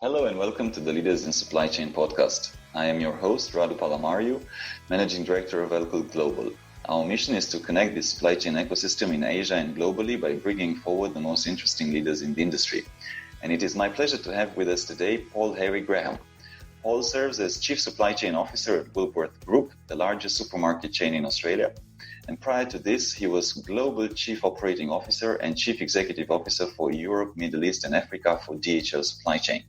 Hello and welcome to the Leaders in Supply Chain podcast. I am your host, Radu Palamariu, Managing Director of Elcool Global. Our mission is to connect the supply chain ecosystem in Asia and globally by bringing forward the most interesting leaders in the industry. And it is my pleasure to have with us today Paul Harry Graham. Paul serves as Chief Supply Chain Officer at Woolworth Group, the largest supermarket chain in Australia. And prior to this, he was Global Chief Operating Officer and Chief Executive Officer for Europe, Middle East and Africa for DHL Supply Chain.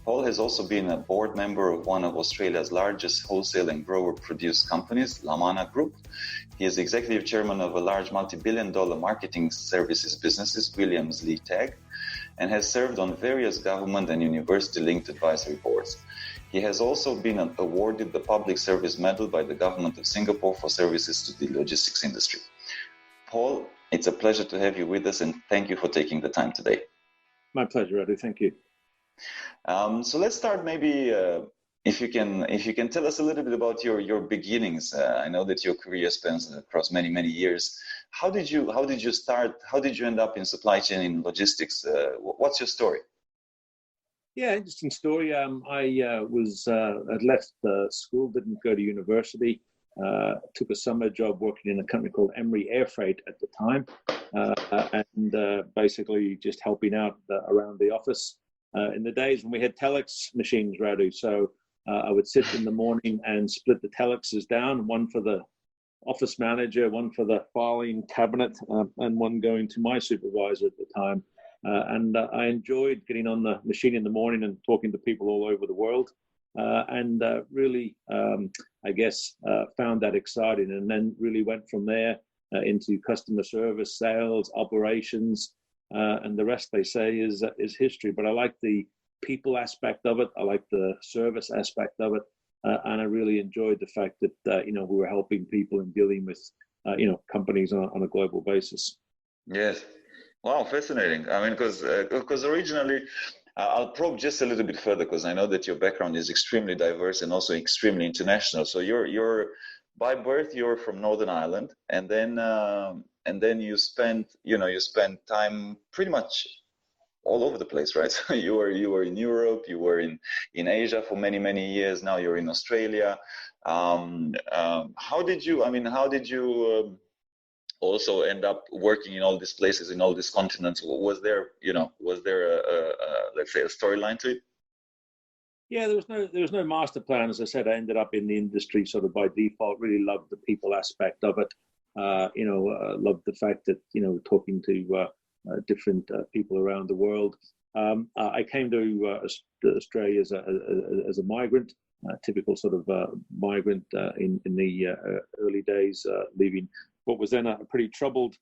Paul has also been a board member of one of Australia's largest wholesale and grower-produced companies, Lamana Group. He is executive chairman of a large multi-billion-dollar marketing services businesses, Williams Lee Tag, and has served on various government and university-linked advisory boards. He has also been awarded the Public Service Medal by the Government of Singapore for services to the logistics industry. Paul, it's a pleasure to have you with us, and thank you for taking the time today. My pleasure, Eddie. Thank you. So let's start maybe if you can tell us a little bit about your beginnings. I know that your career spans across many years. How did you start? How did you end up in supply chain in logistics? What's your story? Yeah, interesting story. I had left school, didn't go to university. Took a summer job working in a company called Emery Air Freight at the time, and basically just helping out around the office. In the days when we had telex machines, Radu, so I would sit in the morning and split the telexes down, one for the office manager, one for the filing cabinet, and one going to my supervisor at the time. And I enjoyed getting on the machine in the morning and talking to people all over the world, and really, I guess, found that exciting, and then really went from there into customer service, sales, operations, and the rest, they say, is history. But I like the people aspect of it. I like the service aspect of it, and I really enjoyed the fact that we were helping people and dealing with companies on a global basis. Yes. Wow, fascinating. I mean, because originally, I'll probe just a little bit further because I know that your background is extremely diverse and also extremely international. So you're by birth you're from Northern Ireland, and then you spent time pretty much all over the place, right? So you were in Europe, you were in Asia for many years. Now you're in Australia. How did you also end up working in all these places, in all these continents? Was there a let's say a storyline to it? Yeah, there was no master plan. As I said, I ended up in the industry sort of by default. Really loved the people aspect of it. Loved the fact that talking to different people around the world. I came to Australia as a migrant, typical sort of migrant in the early days, leaving what was then a pretty troubled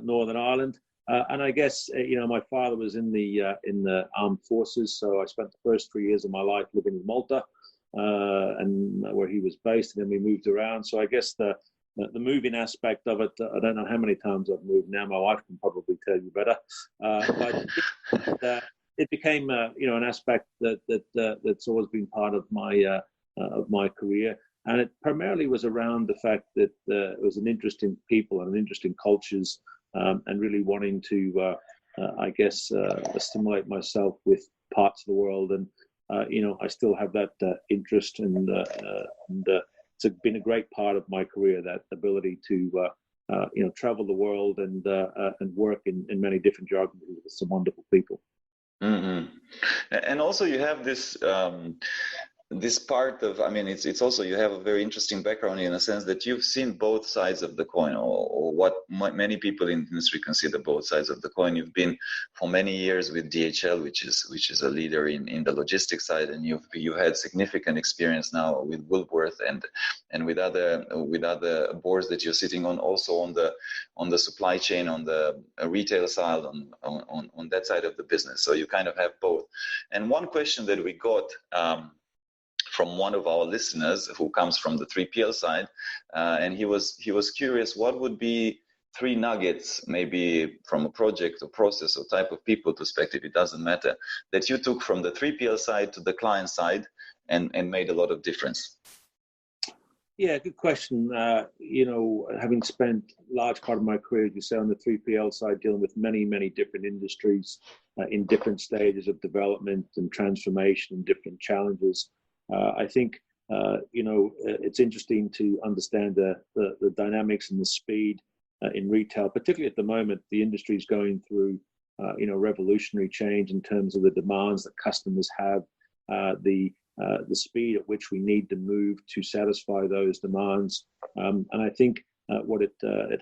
Northern Ireland. And I guess my father was in the armed forces, so I spent the first 3 years of my life living in Malta, and where he was based, and then we moved around. So I guess the moving aspect of it, I don't know how many times I've moved now. My wife can probably tell you better, but it became an aspect that's always been part of my career. And it primarily was around the fact that it was an interest in people and an interest in cultures, and really wanting to, stimulate myself with parts of the world. And, I still have that interest, and it's been a great part of my career, that ability to, travel the world and work in many different geographies with some wonderful people. Mm-hmm. And also you have this part of, it's also, you have a very interesting background in a sense that you've seen both sides of the coin, or what many people in the industry consider both sides of the coin. You've been for many years with DHL, which is a leader in the logistics side, and you've had significant experience now with Woolworth and with other boards that you're sitting on, also on the supply chain, on the retail side, on that side of the business. So you kind of have both. And one question that we got from one of our listeners who comes from the 3PL side, and he was curious, what would be 3 nuggets, maybe from a project or process or type of people perspective, it doesn't matter, that you took from the 3PL side to the client side and made a lot of difference? Yeah, good question. Having spent a large part of my career, as you say, on the 3PL side, dealing with many, many different industries in different stages of development and transformation and different challenges, I think, it's interesting to understand the dynamics and the speed in retail, particularly at the moment. The industry is going through, revolutionary change in terms of the demands that customers have, the speed at which we need to move to satisfy those demands. And I think what it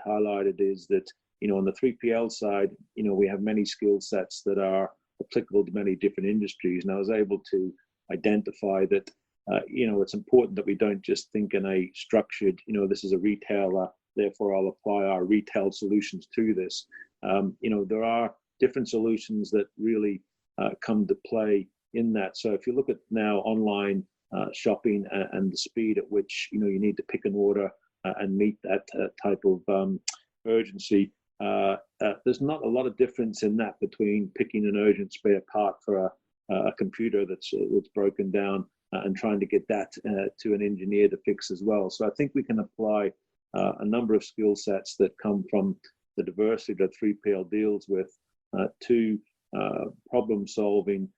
highlighted is that, on the 3PL side, we have many skill sets that are applicable to many different industries. And I was able to identify that, it's important that we don't just think in a structured, this is a retailer, therefore I'll apply our retail solutions to this. There are different solutions that really come to play in that. So if you look at now online shopping and the speed at which you need to pick an order and meet that type of urgency, there's not a lot of difference in that between picking an urgent spare part for a computer that's broken down and trying to get that to an engineer to fix as well. So I think we can apply a number of skill sets that come from the diversity that 3PL deals with to problem solving,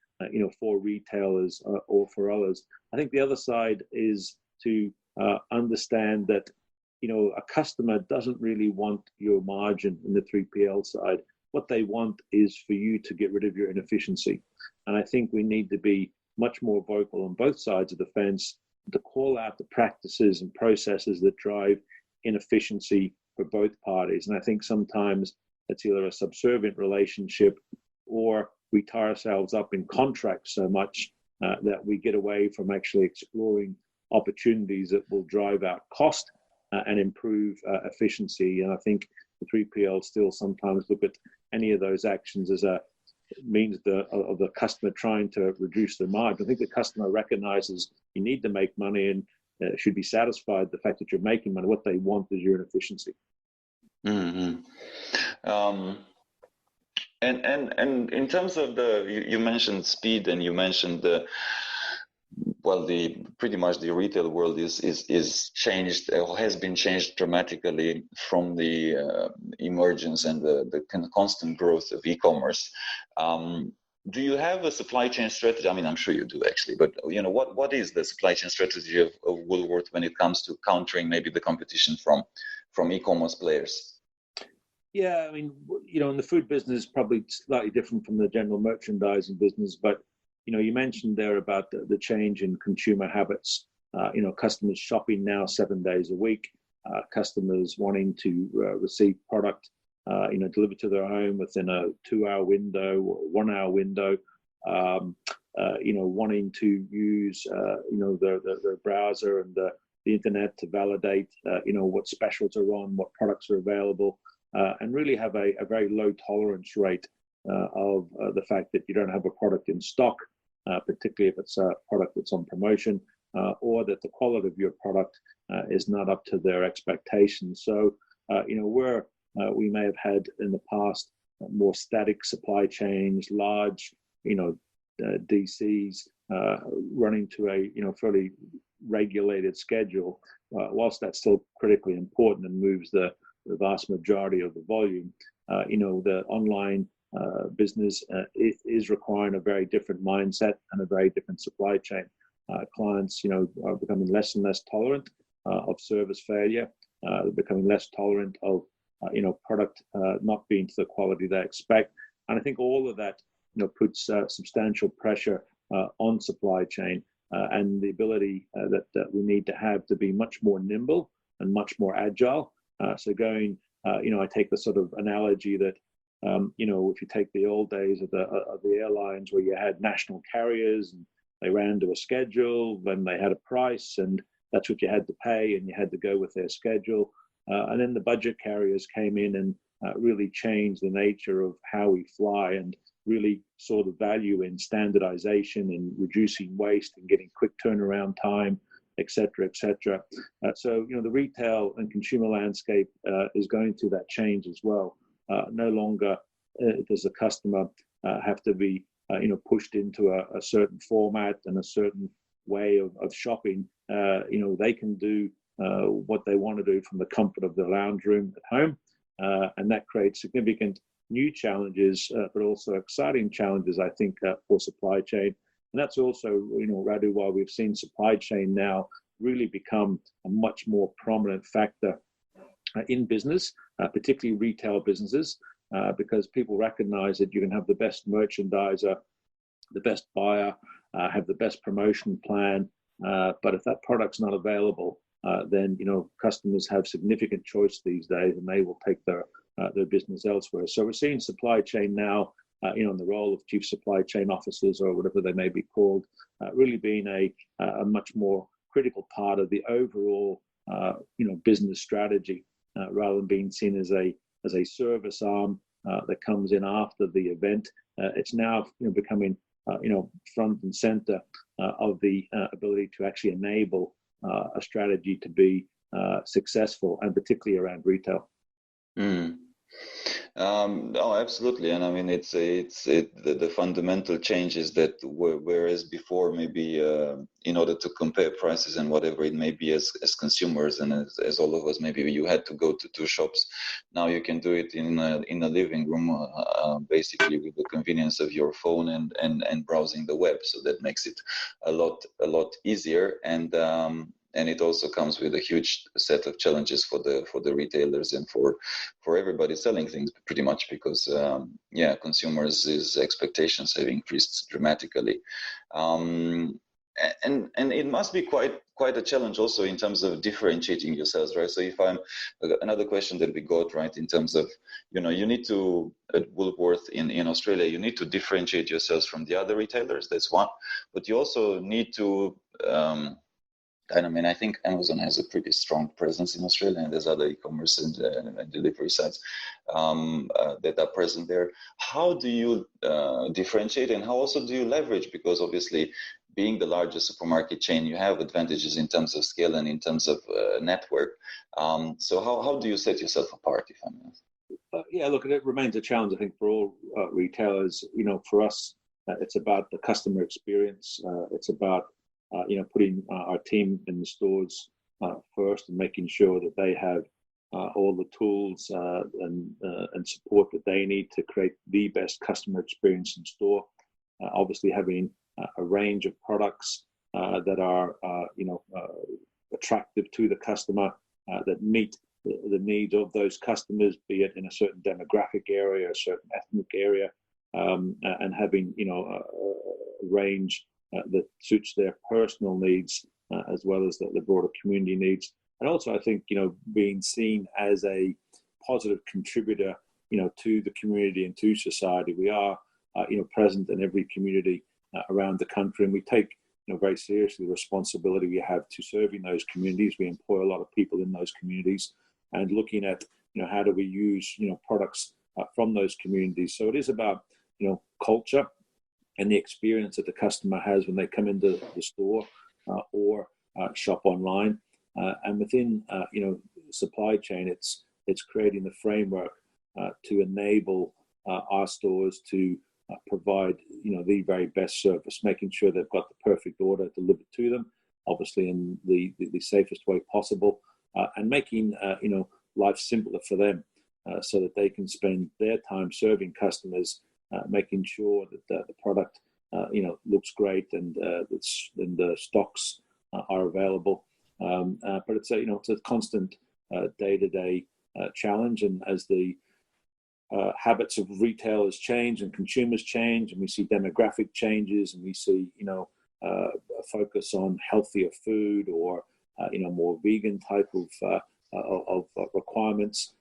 for retailers or for others. I think the other side is to understand that, a customer doesn't really want your margin in the 3PL side. What they want is for you to get rid of your inefficiency. And I think we need to be much more vocal on both sides of the fence to call out the practices and processes that drive inefficiency for both parties. And I think sometimes it's either a subservient relationship or we tie ourselves up in contracts so much that we get away from actually exploring opportunities that will drive out cost and improve efficiency. And I think the 3PL still sometimes look at any of those actions as a means of the customer trying to reduce their margin. I think the customer recognizes you need to make money and should be satisfied with the fact that you're making money. What they want is your inefficiency. Mm-hmm. And in terms of you mentioned speed, and you mentioned pretty much the retail world is changed, or has been changed dramatically from the emergence and the kind of constant growth of e-commerce. Do you have a supply chain strategy? I mean, I'm sure you do actually, but what is the supply chain strategy of Woolworths when it comes to countering maybe the competition from e-commerce players? Yeah, I mean, in the food business, probably slightly different from the general merchandising business, but you mentioned there about the change in consumer habits. Customers shopping now 7 days a week, customers wanting to receive product, delivered to their home within a 2-hour window or 1-hour window. Wanting to use their browser and the internet to validate what specials are on, what products are available. And really have a very low tolerance rate of the fact that you don't have a product in stock, particularly if it's a product that's on promotion, or that the quality of your product is not up to their expectations. So, where we may have had in the past more static supply chains, large, DCs running to a fairly regulated schedule, whilst that's still critically important and moves the vast majority of the volume, the online business is requiring a very different mindset and a very different supply chain. Clients, are becoming less and less tolerant of service failure. They're becoming less tolerant of, product not being to the quality they expect. And I think all of that, puts substantial pressure on supply chain and the ability that we need to have to be much more nimble and much more agile. So going, I take the sort of analogy that, if you take the old days of the airlines where you had national carriers and they ran to a schedule, then they had a price and that's what you had to pay and you had to go with their schedule. And then the budget carriers came in and really changed the nature of how we fly and really saw the value in standardization and reducing waste and getting quick turnaround time, et cetera, et cetera. So, the retail and consumer landscape is going through that change as well. No longer does the customer have to be, pushed into a certain format and a certain way of shopping. They can do what they want to do from the comfort of the lounge room at home. And that creates significant new challenges, but also exciting challenges, I think, for supply chain. And that's also, Radu, why we've seen supply chain now really become a much more prominent factor in business, particularly retail businesses, because people recognize that you can have the best merchandiser, the best buyer, have the best promotion plan, but if that product's not available, then customers have significant choice these days, and they will take their business elsewhere. So we're seeing supply chain now, in the role of chief supply chain officers or whatever they may be called, really being a much more critical part of the overall business strategy, rather than being seen as a service arm that comes in after the event. It's now becoming front and center of the ability to actually enable a strategy to be successful, and particularly around retail. No, absolutely, and I mean the fundamental change is that whereas before maybe in order to compare prices and whatever it may be as consumers and as all of us, maybe you had to go to two shops. Now you can do it in a living room, basically with the convenience of your phone and browsing the web. So that makes it a lot easier, and it also comes with a huge set of challenges for the retailers and for everybody selling things, pretty much, because consumers' expectations have increased dramatically, and it must be quite a challenge also in terms of differentiating yourselves, right? So if another question that we got, right, in terms of you need to, at Woolworth in Australia, you need to differentiate yourselves from the other retailers. That's one, but you also need to and I mean, I think Amazon has a pretty strong presence in Australia, and there's other e-commerce and delivery sites that are present there. How do you differentiate, and how also do you leverage? Because obviously, being the largest supermarket chain, you have advantages in terms of scale and in terms of network. So how do you set yourself apart, if I may? Look, it remains a challenge, I think, for all retailers. For us, it's about the customer experience. It's about putting our team in the stores first and making sure that they have all the tools and support that they need to create the best customer experience in store. Obviously, having a range of products that are attractive to the customer, that meet the needs of those customers, be it in a certain demographic area, a certain ethnic area, and having a range that suits their personal needs as well as the broader community needs. And also, I think, being seen as a positive contributor, to the community and to society. We are, present in every community around the country, and we take, very seriously the responsibility we have to serving those communities. We employ a lot of people in those communities, and looking at, how do we use, products from those communities. So it is about, culture and the experience that the customer has when they come into the store or shop online. And within, supply chain, it's creating the framework to enable our stores to provide, the very best service, making sure they've got the perfect order delivered to them, obviously in the safest way possible, and making, life simpler for them so that they can spend their time serving customers, making sure that the product, looks great and the stocks are available. But it's a constant day-to-day challenge, and as the habits of retailers change and consumers change, and we see demographic changes, and we see a focus on healthier food or more vegan type of requirements,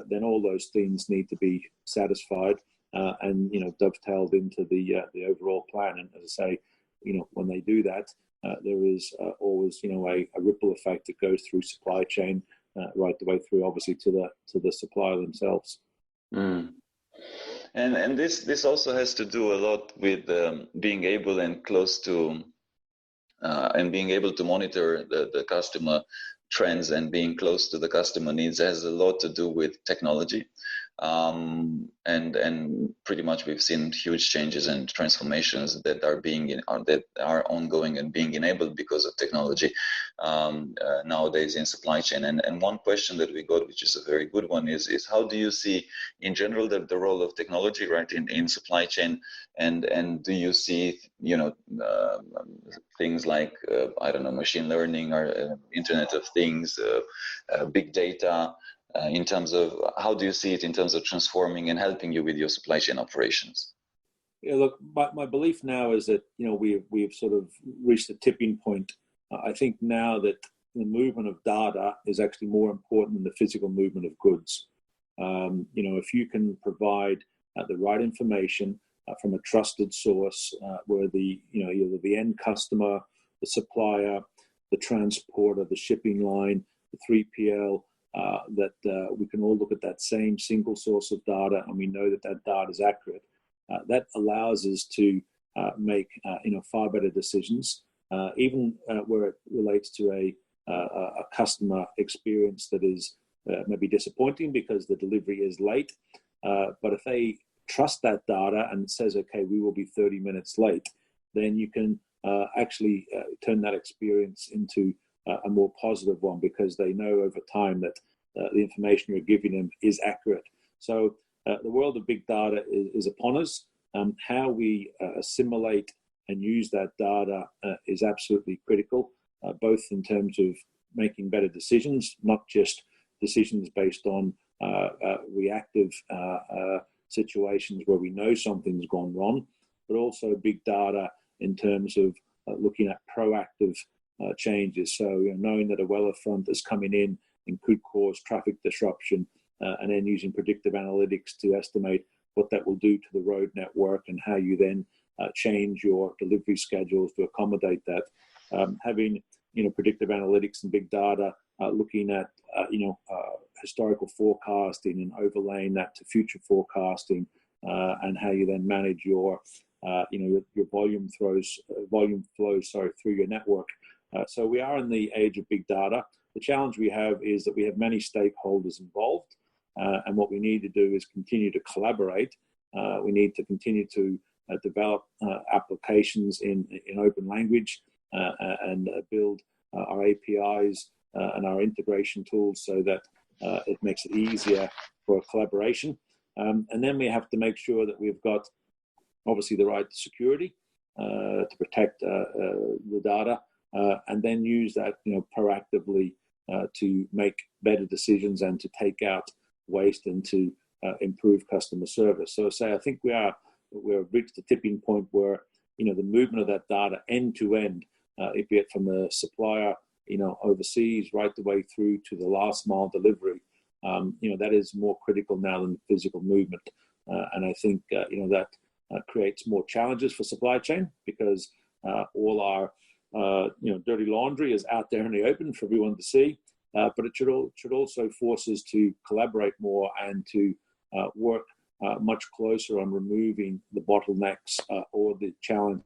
then all those things need to be satisfied and dovetailed into the overall plan. And as I say, when they do that, there is always a ripple effect that goes through supply chain right the way through, obviously, to the supplier themselves. Mm. And this also has to do a lot with being able and close to and being able to monitor the customer trends and being close to the customer needs. Has a lot to do with technology. and pretty much we've seen huge changes and transformations that are ongoing and being enabled because of technology nowadays in supply chain. And one question that we got, which is a very good one, is how do you see in general the role of technology, right, in supply chain, and do you see things like I don't know, machine learning or Internet of Things, big data, in terms of how do you see it in terms of transforming and helping you with your supply chain operations? Yeah, look, my belief now is that we've sort of reached a tipping point. I think now that the movement of data is actually more important than the physical movement of goods. If you can provide the right information from a trusted source, where either the end customer, the supplier, the transporter, the shipping line, the 3PL, that we can all look at that same single source of data, and we know that data is accurate. That allows us to make far better decisions, even where it relates to a customer experience that is maybe disappointing because the delivery is late. But if they trust that data and it says, okay, we will be 30 minutes late, then you can actually turn that experience into a more positive one, because they know over time that the information you're giving them is accurate. So the world of big data is upon us. How we assimilate and use that data is absolutely critical, both in terms of making better decisions, not just decisions based on reactive situations where we know something's gone wrong, but also big data in terms of looking at proactive changes. So knowing that a weather front is coming in and could cause traffic disruption, and then using predictive analytics to estimate what that will do to the road network and how you then change your delivery schedules to accommodate that. Having predictive analytics and big data, looking at historical forecasting and overlaying that to future forecasting, and how you then manage your volume flows through your network. So we are in the age of big data. The challenge we have is that we have many stakeholders involved, and what we need to do is continue to collaborate. We need to continue to develop applications in open language, and build our APIs and our integration tools so that it makes it easier for collaboration. And then we have to make sure that we've got obviously the right security to protect the data, and then use that proactively to make better decisions and to take out waste and to improve customer service. So I think we've reached the tipping point where the movement of that data end to end, be it from the supplier overseas right the way through to the last mile delivery, that is more critical now than physical movement. And I think that creates more challenges for supply chain, because all our dirty laundry is out there in the open for everyone to see. But it should also force us to collaborate more and to work much closer on removing the bottlenecks or the challenges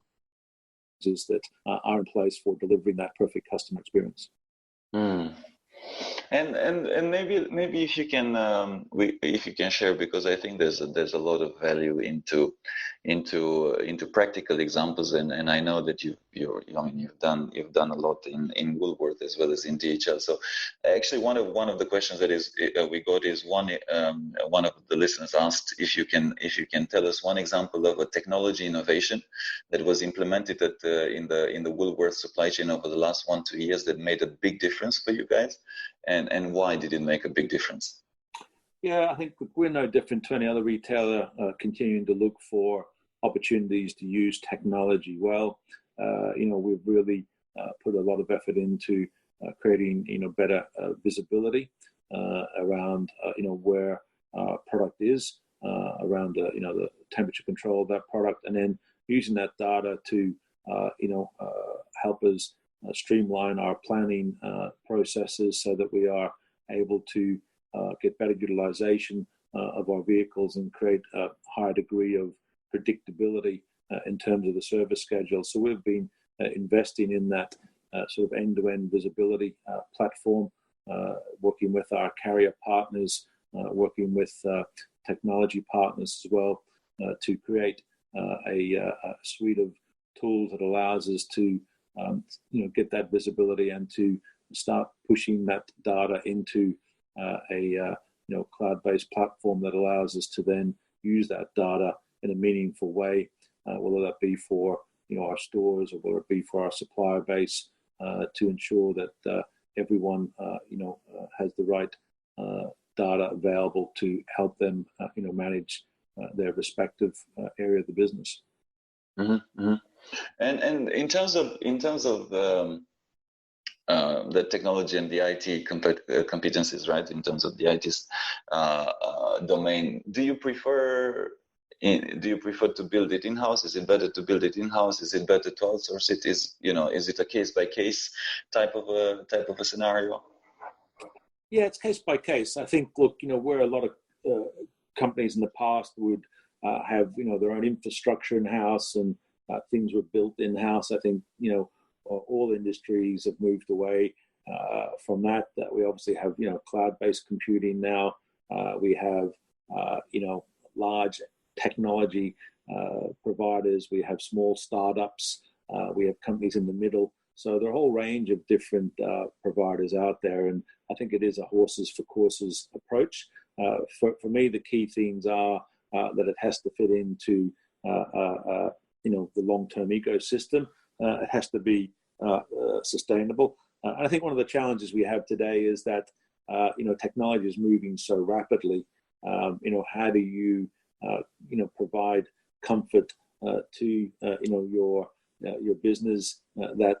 that are in place for delivering that perfect customer experience. Mm. And maybe if you can share, because I think there's a lot of value into practical examples, and I know that you've done a lot in Woolworth as well as in DHL. So actually one of the questions that we got is one of the listeners asked if you can tell us one example of a technology innovation that was implemented in the Woolworth supply chain over the last 1-2 years that made a big difference for you guys. And why did it make a big difference? Yeah, I think we're no different to any other retailer, continuing to look for opportunities to use technology well. We've really put a lot of effort into creating better visibility around where our product is, around the temperature control of that product, and then using that data to help us streamline our planning processes so that we are able to get better utilization of our vehicles and create a higher degree of predictability in terms of the service schedule. So we've been investing in that sort of end-to-end visibility platform, working with our carrier partners, working with technology partners as well to create a suite of tools that allows us to get that visibility and to start pushing that data into a cloud-based platform that allows us to then use that data in a meaningful way, whether that be for our stores or whether it be for our supplier base, to ensure that everyone has the right data available to help them manage their respective area of the business. Mm-hmm, mm-hmm. And in terms of the technology and the IT competencies, right? In terms of the IT domain, do you prefer to build it in-house? Is it better to build it in-house? Is it better to outsource it? Is it a case-by-case type of a scenario? Yeah, it's case by case. I think, look, where a lot of companies in the past would have their own infrastructure in-house and things were built in-house. I think all industries have moved away from that. We obviously have cloud-based computing now. We have large technology providers. We have small startups. We have companies in the middle. So there are a whole range of different providers out there, and I think it is a horses for courses approach. For me, the key things are that it has to fit into the long-term ecosystem. It has to be sustainable. And I think one of the challenges we have today is that technology is moving so rapidly. How do you provide comfort to your business that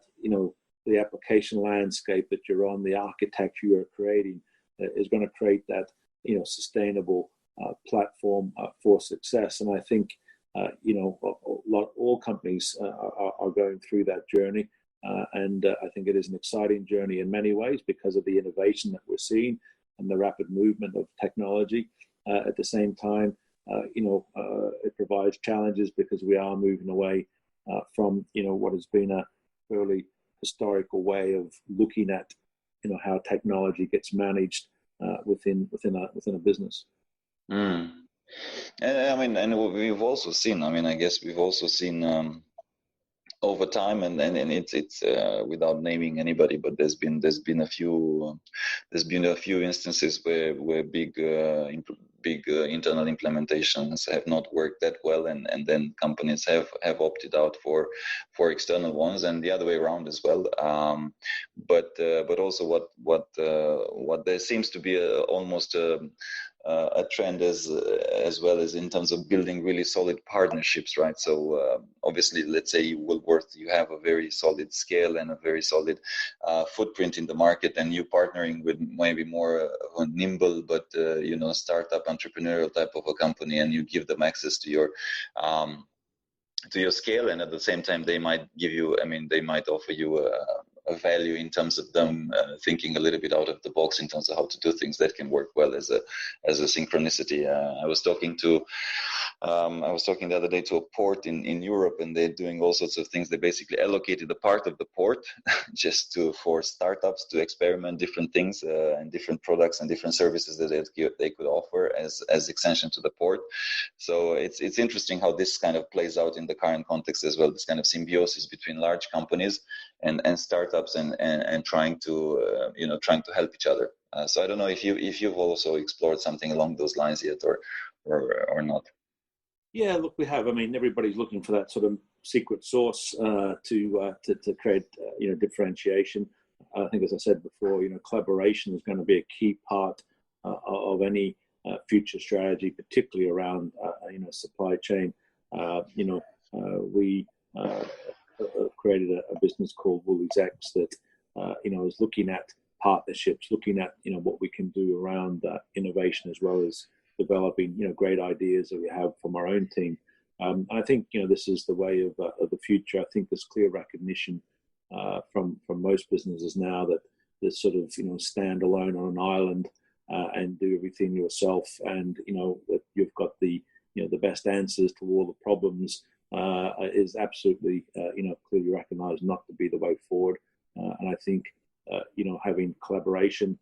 the application landscape that you're on, the architecture you're creating, is going to create that sustainable platform for success. And I think all companies are going through that journey, and I think it is an exciting journey in many ways because of the innovation that we're seeing and the rapid movement of technology. At the same time, it provides challenges because we are moving away from what has been a fairly historical way of looking at how technology gets managed within a business. Mm. And we've also seen. I guess we've also seen over time, and it's without naming anybody, but there's been a few instances where big internal implementations have not worked that well, and then companies have opted out for external ones, and the other way around as well. But also what there seems to be almost a trend as well as in terms of building really solid partnerships, right? So obviously, let's say Woolworths, you have a very solid scale and a very solid footprint in the market, and you partnering with maybe more nimble but startup entrepreneurial type of a company, and you give them access to your scale, and at the same time they might offer you a value in terms of them thinking a little bit out of the box in terms of how to do things that can work well as a synchronicity. I was talking the other day to a port in Europe, and they're doing all sorts of things. They basically allocated a part of the port just for startups to experiment different things and different products and different services that they could offer as extension to the port. So it's interesting how this kind of plays out in the current context as well, this kind of symbiosis between large companies and startups and trying to help each other. So I don't know if you've also explored something along those lines yet or not. Yeah, look, we have. Everybody's looking for that sort of secret sauce to create differentiation. I think, as I said before, collaboration is going to be a key part of any future strategy, particularly around supply chain. We created a business called Woolies X that is looking at partnerships, looking at what we can do around innovation, as well as developing great ideas that we have from our own team. I think this is the way of the future. I think there's clear recognition from most businesses now that this sort of stand alone on an island and do everything yourself, and that you've got the best answers to all the problems is absolutely clearly recognized not to be the way forward. And I think having collaboration,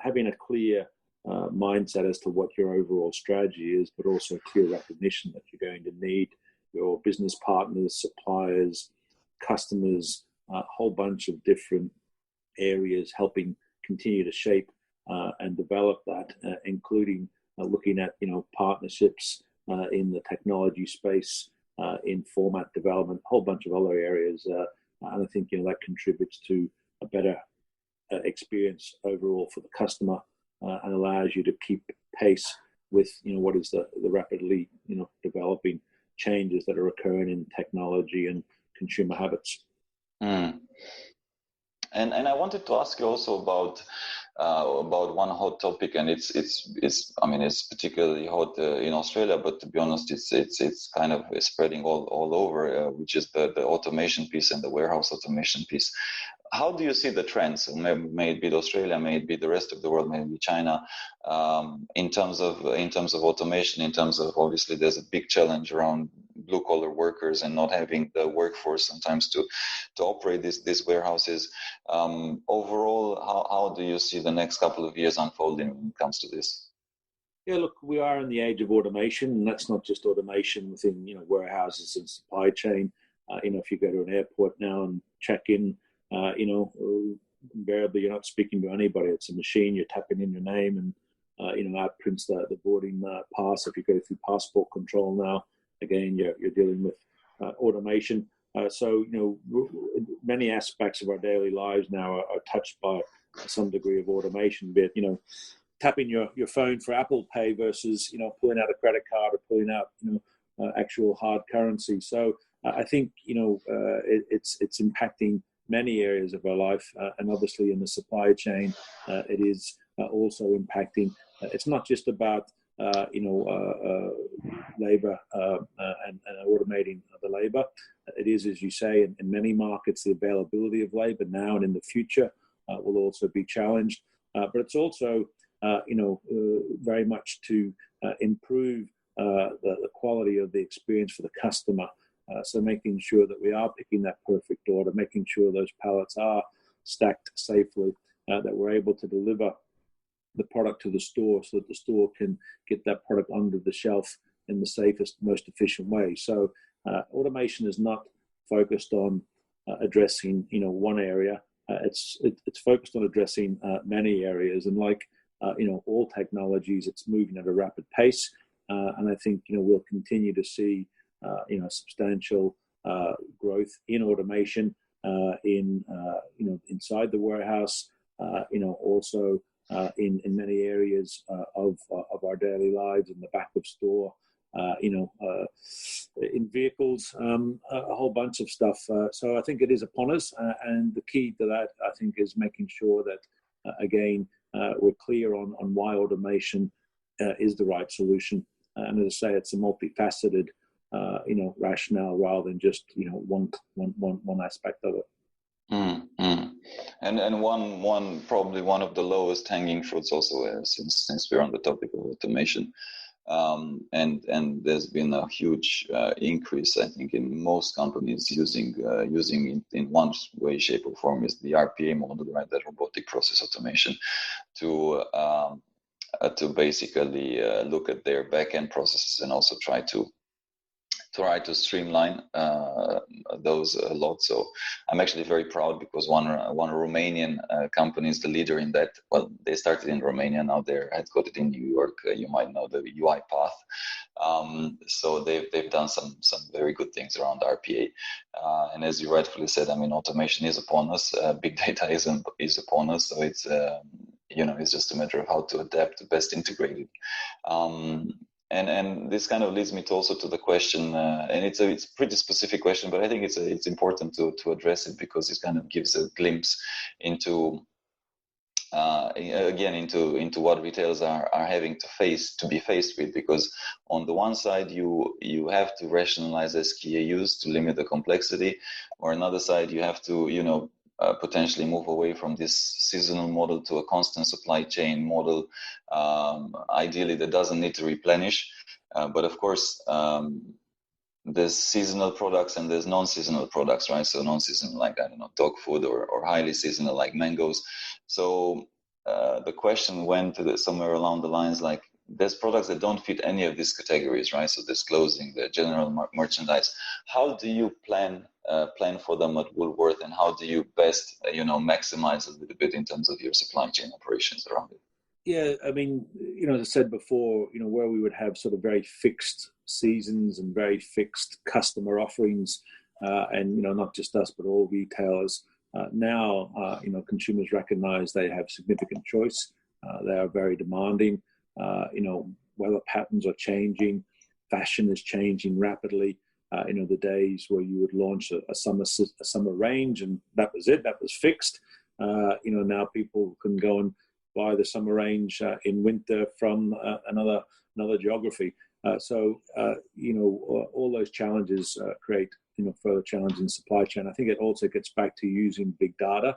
having a clear mindset as to what your overall strategy is, but also clear recognition that you're going to need your business partners, suppliers, customers, a whole bunch of different areas helping continue to shape and develop that, including looking at partnerships in the technology space, in format development, a whole bunch of other areas, and I think that contributes to a better experience overall for the customer, and allows you to keep pace with what is the rapidly developing changes that are occurring in technology and consumer habits. And I wanted to ask you also about one hot topic, and it's particularly hot in Australia, but to be honest, it's kind of spreading all over, which is the automation piece and the warehouse automation piece. How do you see the trends? May it be Australia, may it be the rest of the world, may it be China, in terms of automation, in terms of, obviously there's a big challenge around blue collar workers and not having the workforce sometimes to operate these warehouses. Overall, how do you see the next couple of years unfolding when it comes to this? Yeah, look, we are in the age of automation, and that's not just automation within warehouses and supply chain. If you go to an airport now and check in, invariably you're not speaking to anybody. It's a machine. You're tapping in your name, and that prints the boarding pass. If you go through passport control now, again, you're dealing with automation. So many aspects of our daily lives now are touched by some degree of automation. Be it tapping your phone for Apple Pay versus pulling out a credit card or pulling out actual hard currency. So I think it's impacting many areas of our life, and obviously in the supply chain, it is also impacting. It's not just about labor and automating the labor. It is, as you say, in many markets, the availability of labor now and in the future will also be challenged. But it's also, very much to improve the quality of the experience for the customer. So making sure that we are picking that perfect order, making sure those pallets are stacked safely, that we're able to deliver the product to the store so that the store can get that product onto the shelf in the safest, most efficient way. So automation is not focused on addressing one area. It's focused on addressing many areas, and like all technologies, it's moving at a rapid pace. And I think we'll continue to see substantial growth in automation inside the warehouse, also in many areas of our daily lives, in the back of store, in vehicles, a whole bunch of stuff. So I think it is upon us, and the key to that, I think, is making sure that again we're clear on why automation is the right solution. And as I say, it's a multifaceted rationale rather than just one aspect of it. And probably one of the lowest hanging fruits also, since we're on the topic of automation, and there's been a huge increase, I think, in most companies using in one way, shape, or form is the RPA model, right? That robotic process automation, to basically look at their back-end processes and also try to streamline those a lot. So I'm actually very proud because one Romanian company is the leader in that. Well, they started in Romania, now they're headquartered in New York. You might know the UiPath. So they've done some very good things around RPA. And as you rightfully said, automation is upon us. Big data is upon us. So it's it's just a matter of how to adapt to best integrate it. And this kind of leads me to the question, and it's a pretty specific question, but I think it's important to address it because it kind of gives a glimpse into into what retailers are having to be faced with. Because on the one side, you have to rationalize SKUs to limit the complexity, or another side, you have to potentially move away from this seasonal model to a constant supply chain model, ideally that doesn't need to replenish. But of course, there's seasonal products and there's non-seasonal products, right? So non-seasonal, like, dog food, or highly seasonal, like mangoes. So the question went to somewhere along the lines like, there's products that don't fit any of these categories, right? So there's clothing, the general merchandise. How do you plan for them at Woolworth, and how do you best, maximize a little bit in terms of your supply chain operations around it? Yeah, I mean, as I said before, where we would have sort of very fixed seasons and very fixed customer offerings, and not just us but all retailers. Now, consumers recognize they have significant choice. They are very demanding. Weather patterns are changing. Fashion is changing rapidly. The days where you would launch a summer range and that was it, that was fixed. Now people can go and buy the summer range in winter from another geography. So all those challenges create further challenge in supply chain. I think it also gets back to using big data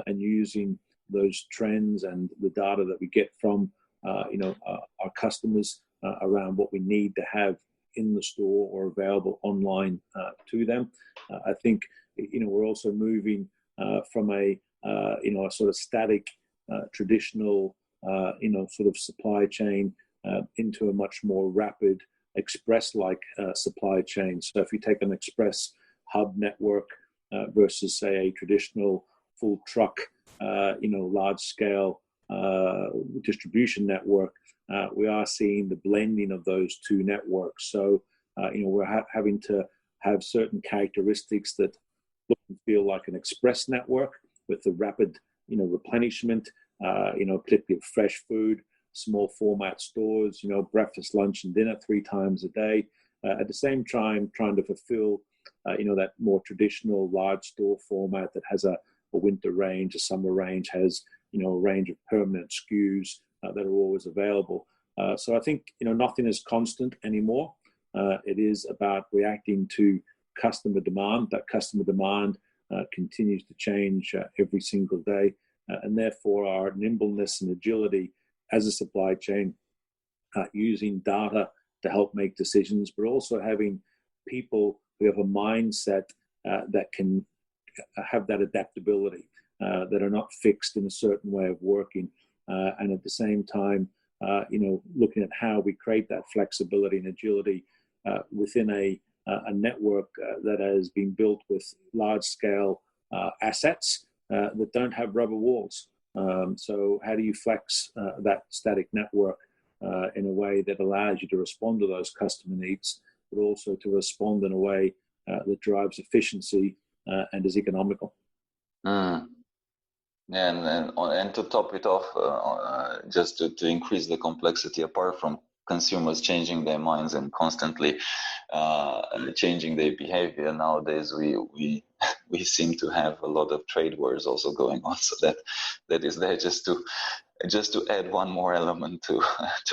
and using those trends and the data that we get from our customers around what we need to have in the store or available online to them. I think we're also moving from a sort of static traditional sort of supply chain into a much more rapid express-like supply chain. So if you take an express hub network versus say a traditional full truck large-scale distribution network, we are seeing the blending of those two networks. So, we're having to have certain characteristics that look and feel like an express network with the rapid, replenishment, particularly of fresh food, small format stores, breakfast, lunch, and dinner 3 times a day. At the same time, trying to fulfill, that more traditional large store format that has a winter range, a summer range, has a range of permanent SKUs that are always available. So I think nothing is constant anymore. It is about reacting to customer demand. That customer demand continues to change every single day, and therefore our nimbleness and agility as a supply chain, using data to help make decisions, but also having people who have a mindset that can have that adaptability, that are not fixed in a certain way of working, and at the same time, looking at how we create that flexibility and agility within a network that has been built with large-scale assets that don't have rubber walls. So how do you flex that static network in a way that allows you to respond to those customer needs, but also to respond in a way that drives efficiency and is economical? And to top it off, just to increase the complexity, apart from consumers changing their minds and constantly changing their behavior, nowadays we seem to have a lot of trade wars also going on. So that is there just to add one more element to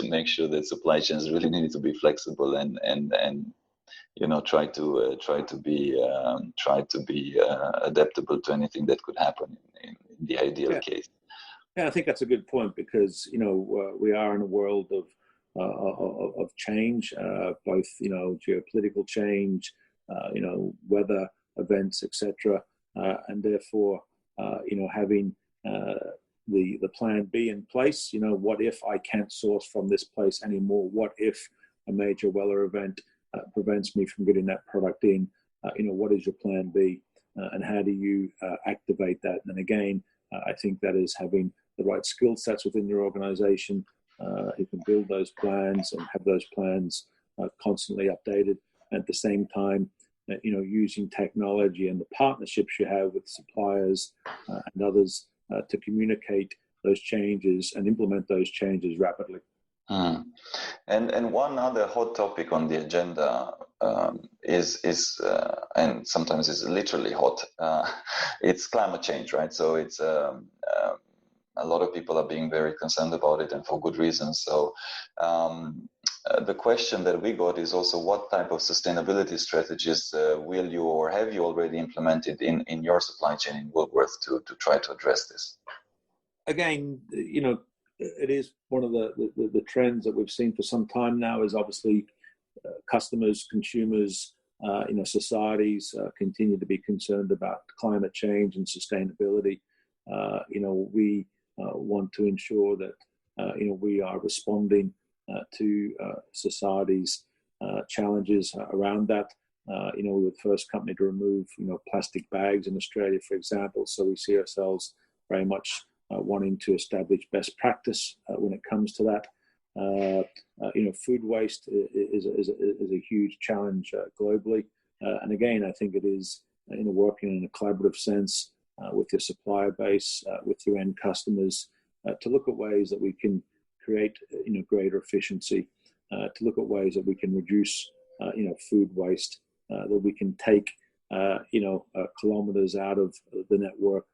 make sure that supply chains really need to be flexible and try to be adaptable to anything that could happen in the ideal case. Yeah, I think that's a good point, because we are in a world of change, both geopolitical change, weather events, etc., and therefore having the plan B in place. What if I can't source from this place anymore? What if a major weather event prevents me from getting that product in? What is your plan B, and how do you activate that? And again, I think that is having the right skill sets within your organization who can build those plans and have those plans constantly updated. At the same time, using technology and the partnerships you have with suppliers and others to communicate those changes and implement those changes rapidly. And one other hot topic on the agenda is and sometimes is literally hot. It's climate change, right? So it's a lot of people are being very concerned about it, and for good reasons. So the question that we got is also, what type of sustainability strategies will you or have you already implemented in your supply chain in Woolworth to try to address this? Again, it is one of the trends that we've seen for some time now, is obviously customers, consumers, societies continue to be concerned about climate change and sustainability. We want to ensure that we are responding to society's challenges around that. We were the first company to remove plastic bags in Australia, for example. So we see ourselves very much wanting to establish best practice when it comes to that. Food waste is a huge challenge globally, and again, I think it is working in a collaborative sense with your supplier base, with your end customers, to look at ways that we can create greater efficiency, to look at ways that we can reduce food waste, that we can take kilometers out of the network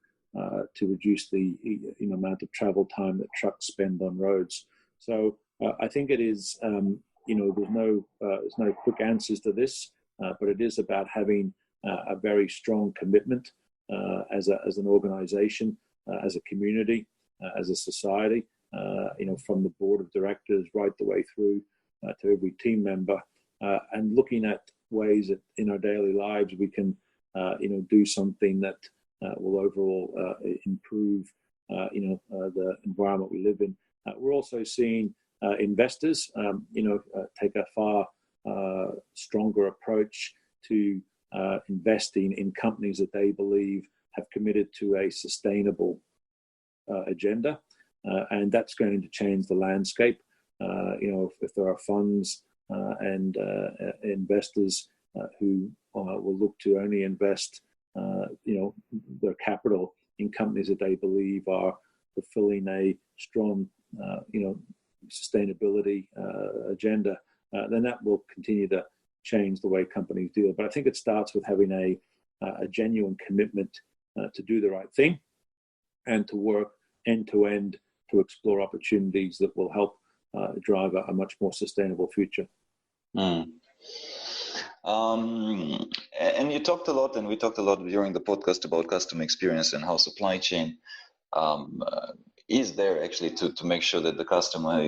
to reduce the amount of travel time that trucks spend on roads. So I think it is there's no quick answers to this, but it is about having a very strong commitment as an organization, as a community, as a society, from the board of directors right the way through to every team member, and looking at ways that in our daily lives we can do something that will overall improve the environment we live in. We're also seeing investors take a far stronger approach to investing in companies that they believe have committed to a sustainable agenda, and that's going to change the landscape. If there are funds and investors who will look to only invest their capital in companies that they believe are fulfilling a strong sustainability agenda, then that will continue to change the way companies deal. But I think it starts with having a genuine commitment to do the right thing and to work end to end to explore opportunities that will help drive a much more sustainable future. And you talked a lot, and we talked a lot during the podcast about customer experience and how supply chain is there actually to make sure that the customer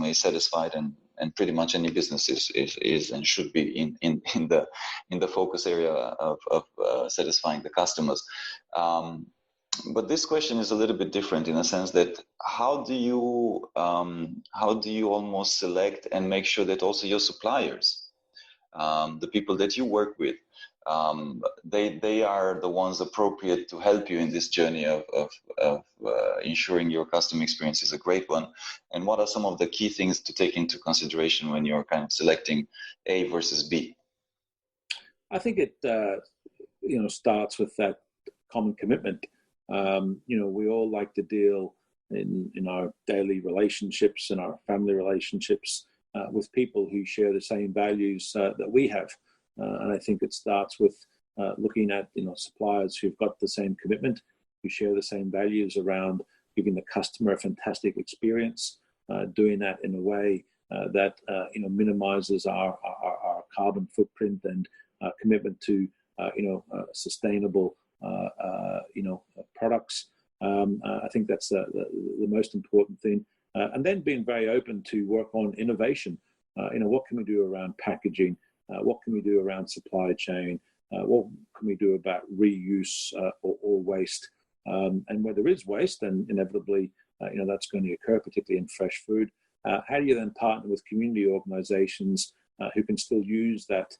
is satisfied, and pretty much any business is and should be in the focus area of satisfying the customers. But this question is a little bit different in a sense that how do you almost select and make sure that also your suppliers, the people that you work with, they are the ones appropriate to help you in this journey of ensuring your customer experience is a great one? And what are some of the key things to take into consideration when you're kind of selecting A versus B? I think it starts with that common commitment. We all like to deal in our daily relationships and our family relationships with people who share the same values that we have. And I think it starts with looking at suppliers who've got the same commitment, who share the same values around giving the customer a fantastic experience, doing that in a way that minimizes our carbon footprint and commitment to sustainable products. I think that's the most important thing. And then being very open to work on innovation. What can we do around packaging? What can we do around supply chain? What can we do about reuse or waste? And where there is waste, then inevitably, that's going to occur, particularly in fresh food. How do you then partner with community organizations who can still use that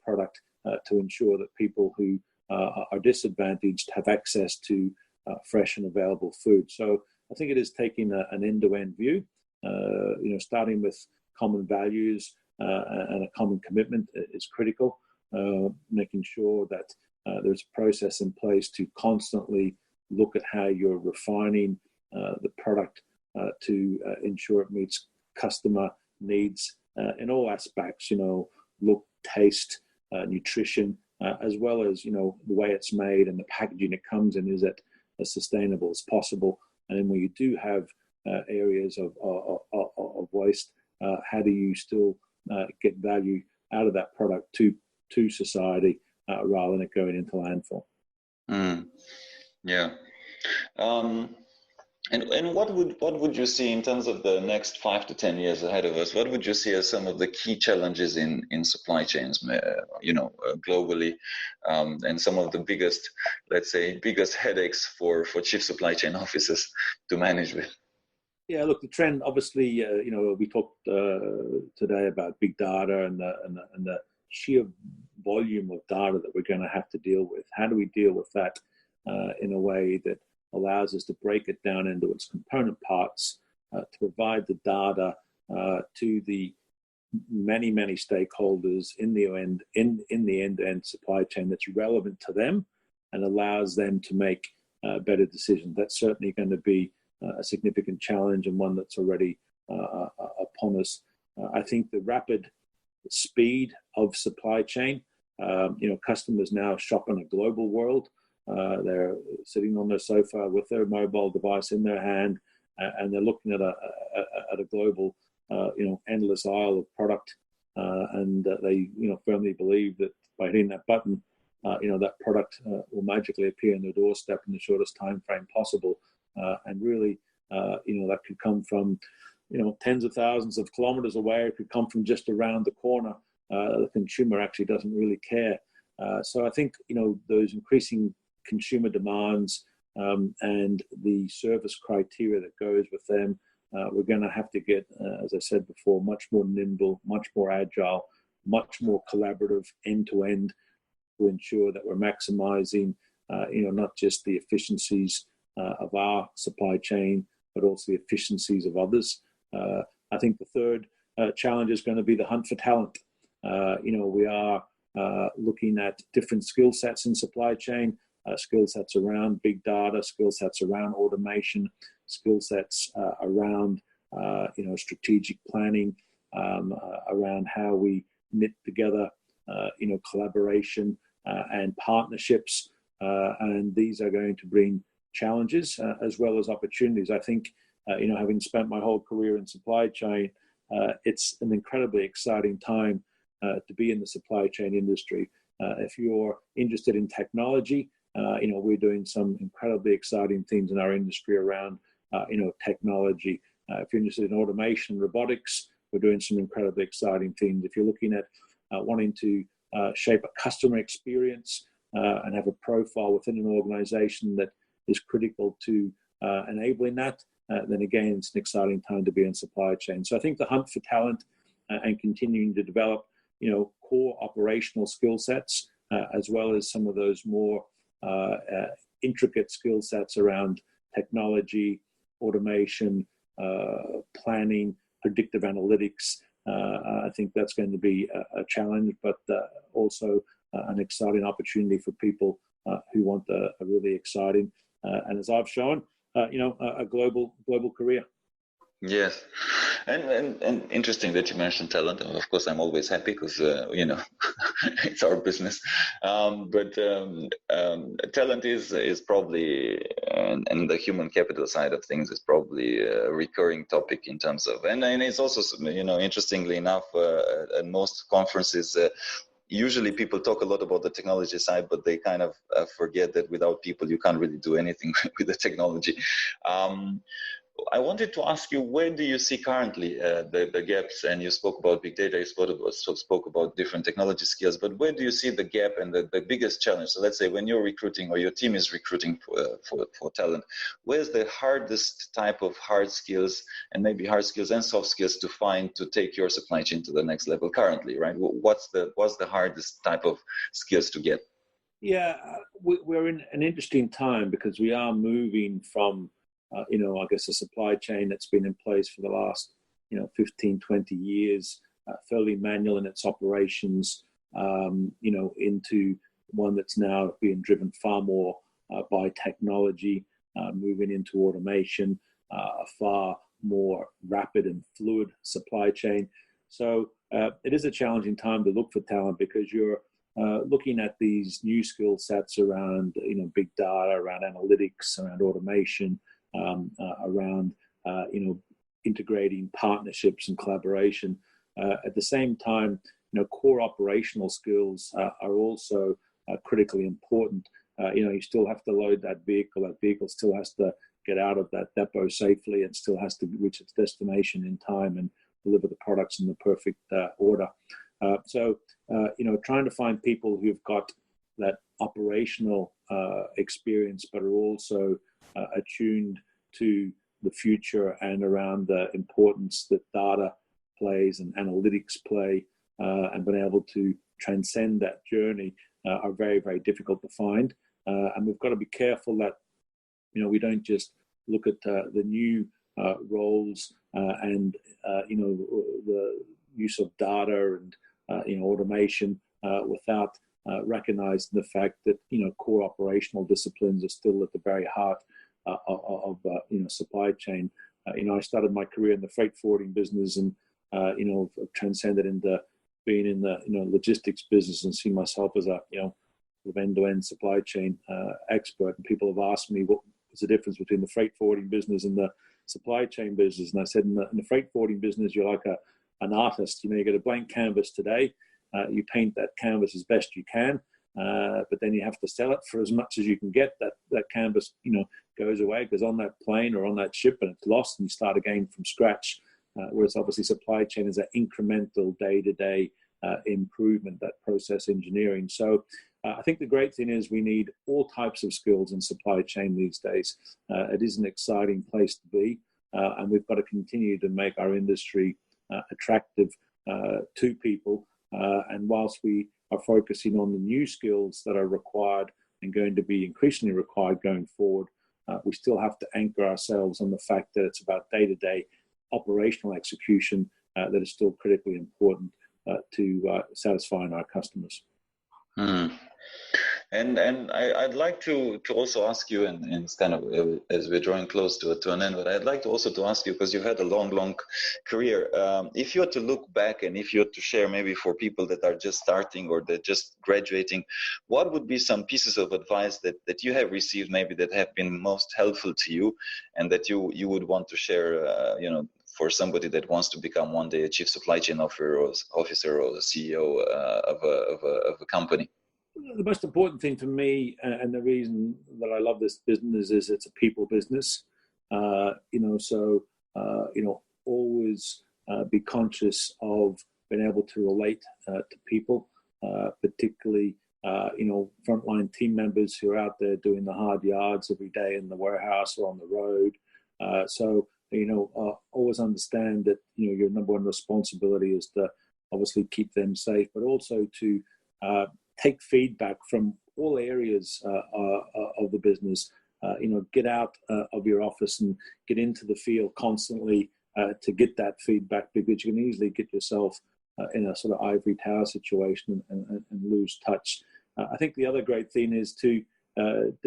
product to ensure that people who are disadvantaged have access to fresh and available food? So I think it is taking an end-to-end view, starting with common values and a common commitment is critical, making sure that there's a process in place to constantly look at how you're refining the product to ensure it meets customer needs in all aspects, look, taste, nutrition, as well as, the way it's made and the packaging it comes in, is it as sustainable as possible? And then when you do have areas of waste, how do you still get value out of that product to society rather than it going into landfill? Yeah. And what would you see in terms of the next 5 to 10 years ahead of us? What would you see as some of the key challenges in supply chains, globally, and some of the biggest, let's say, biggest headaches for chief supply chain officers to manage with? Yeah, look, the trend obviously, we talked today about big data and the sheer volume of data that we're going to have to deal with. How do we deal with that in a way that allows us to break it down into its component parts, to provide the data to the many stakeholders in the end-to-end supply chain that's relevant to them and allows them to make better decisions. That's certainly going to be a significant challenge and one that's already upon us. I think the rapid speed of supply chain, customers now shop in a global world. They're sitting on their sofa with their mobile device in their hand, and they're looking at a global, endless aisle of product, and they, firmly believe that by hitting that button, that product will magically appear on their doorstep in the shortest time frame possible. And really, that could come from, tens of thousands of kilometers away. It could come from just around the corner. The consumer actually doesn't really care. So I think, those increasing consumer demands and the service criteria that goes with them, we're going to have to get, as I said before, much more nimble, much more agile, much more collaborative end-to-end to ensure that we're maximizing, not just the efficiencies of our supply chain, but also the efficiencies of others. I think the third challenge is going to be the hunt for talent. We are looking at different skill sets in supply chain, skill sets around big data, skill sets around automation, skill sets around strategic planning, around how we knit together collaboration and partnerships, and these are going to bring challenges as well as opportunities. I think having spent my whole career in supply chain, it's an incredibly exciting time to be in the supply chain industry. If you're interested in technology, we're doing some incredibly exciting things in our industry around technology. If you're interested in automation and robotics, we're doing some incredibly exciting things. If you're looking at wanting to shape a customer experience and have a profile within an organization that is critical to enabling that, then again, it's an exciting time to be in supply chain. So I think the hunt for talent and continuing to develop, core operational skill sets, as well as some of those more intricate skill sets around technology, automation, planning, predictive analytics. I think that's going to be a challenge, but also an exciting opportunity for people who want a really exciting, and as I've shown, a global career. Yes, and interesting that you mentioned talent. Of course, I'm always happy because it's our business. But talent is probably, and the human capital side of things is probably a recurring topic in terms of, and it's also interestingly enough, at most conferences. Usually people talk a lot about the technology side, but they kind of forget that without people, you can't really do anything with the technology. I wanted to ask you, where do you see currently the gaps? And you spoke about big data, you spoke about different technology skills, but where do you see the gap and the biggest challenge? So let's say when you're recruiting or your team is recruiting for talent, where's the hardest type of hard skills, and maybe hard skills and soft skills to find to take your supply chain to the next level currently, right? What's the hardest type of skills to get? Yeah, we're in an interesting time because we are moving from I guess a supply chain that's been in place for the last, 15, 20 years, fairly manual in its operations, into one that's now being driven far more by technology, moving into automation, a far more rapid and fluid supply chain. So it is a challenging time to look for talent because you're looking at these new skill sets around, big data, around analytics, around automation, around integrating partnerships and collaboration. At the same time, core operational skills are also critically important. You still have to load that vehicle. That vehicle still has to get out of that depot safely and still has to reach its destination in time and deliver the products in the perfect order. Trying to find people who've got that operational experience, but are also attuned to the future and around the importance that data plays and analytics play, and being able to transcend that journey are very, very difficult to find. And we've got to be careful that, we don't just look at the new roles and, the use of data and, automation without recognizing the fact that, core operational disciplines are still at the very heart of supply chain. I started my career in the freight forwarding business and, transcended into being in the, logistics business and see myself as a, end-to-end supply chain expert. And people have asked me what was the difference between the freight forwarding business and the supply chain business. And I said, in the freight forwarding business, you're like an artist. You get a blank canvas today. You paint that canvas as best you can, but then you have to sell it for as much as you can get. That canvas, goes away, goes on that plane or on that ship, and it's lost, and you start again from scratch. Whereas obviously supply chain is an incremental day-to-day improvement, that process engineering. So I think the great thing is we need all types of skills in supply chain these days. It is an exciting place to be, and we've got to continue to make our industry attractive to people. And whilst we are focusing on the new skills that are required and going to be increasingly required going forward, we still have to anchor ourselves on the fact that it's about day-to-day operational execution that is still critically important to satisfying our customers. And I'd like to also ask you, and it's kind of as we're drawing close to an end, but I'd like to also to ask you, because you've had a long career, if you were to look back and if you were to share maybe for people that are just starting or they're just graduating, what would be some pieces of advice that you have received maybe that have been most helpful to you and that you would want to share, for somebody that wants to become one day a chief supply chain officer or a CEO of a company? The most important thing for me, and the reason that I love this business, is it's a people business. Always be conscious of being able to relate to people, particularly frontline team members who are out there doing the hard yards every day in the warehouse or on the road. Always understand that your number one responsibility is to obviously keep them safe, but also to take feedback from all areas of the business. Get out of your office and get into the field constantly to get that feedback, because you can easily get yourself in a sort of ivory tower situation and lose touch. I think the other great thing is to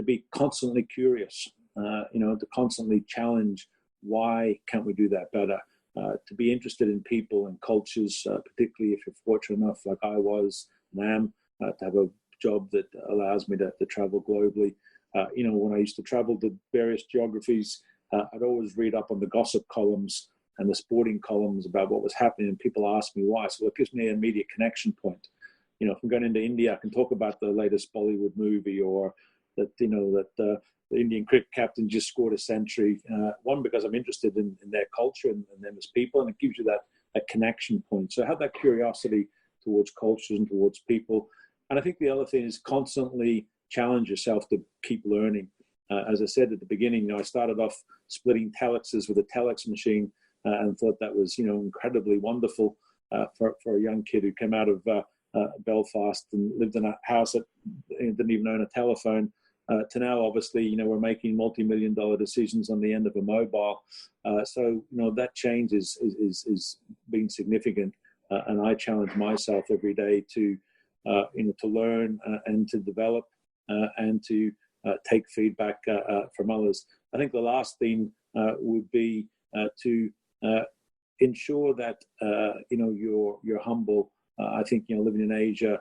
be constantly curious, to constantly challenge why can't we do that better, to be interested in people and cultures, particularly if you're fortunate enough, like I was and am, to have a job that allows me to travel globally. When I used to travel to various geographies, I'd always read up on the gossip columns and the sporting columns about what was happening, and people ask me why. So it gives me an immediate connection point. If I'm going into India, I can talk about the latest Bollywood movie, or that the Indian cricket captain just scored a century. One, because I'm interested in their culture and them as people, and it gives you that connection point. So have that curiosity towards cultures and towards people. And I think the other thing is constantly challenge yourself to keep learning. As I said at the beginning, I started off splitting telexes with a telex machine and thought that was, incredibly wonderful for a young kid who came out of Belfast and lived in a house that didn't even own a telephone. To now, obviously, we're making multi-million-dollar decisions on the end of a mobile. So that change is being significant, and I challenge myself every day to learn and to develop and to take feedback from others. I think the last thing would be to ensure that you're humble. I think living in Asia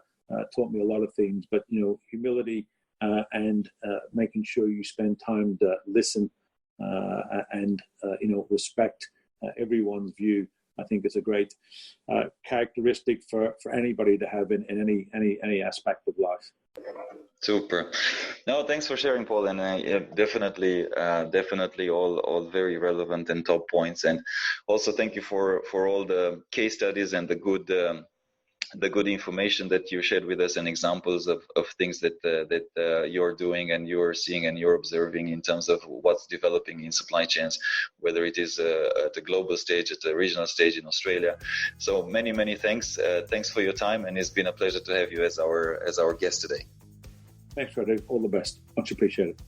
taught me a lot of things, but humility and making sure you spend time to listen and respect everyone's view. I think it's a great characteristic for anybody to have in any aspect of life. Super. No, thanks for sharing, Paul, and definitely all very relevant and top points. And also thank you for all the case studies and the good information that you shared with us and examples of things that you're doing and you're seeing and you're observing in terms of what's developing in supply chains, whether it is at the global stage, at the regional stage in Australia. So many thanks. Thanks for your time, and it's been a pleasure to have you as our guest today. Thanks, Radu. All the best. Much appreciated.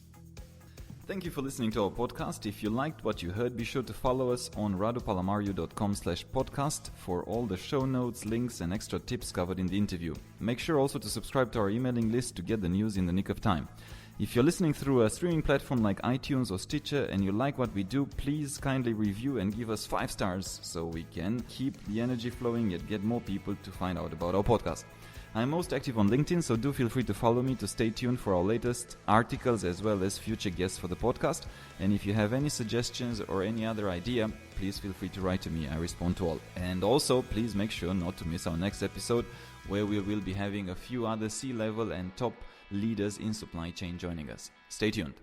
Thank you for listening to our podcast. If you liked what you heard, be sure to follow us on radupalamario.com/podcast for all the show notes, links, and extra tips covered in the interview. Make sure also to subscribe to our emailing list to get the news in the nick of time. If you're listening through a streaming platform like iTunes or Stitcher and you like what we do, please kindly review and give us 5 stars so we can keep the energy flowing and get more people to find out about our podcast. I'm most active on LinkedIn, so do feel free to follow me to stay tuned for our latest articles as well as future guests for the podcast. And if you have any suggestions or any other idea, please feel free to write to me. I respond to all. And also, please make sure not to miss our next episode, where we will be having a few other C-level and top leaders in supply chain joining us. Stay tuned.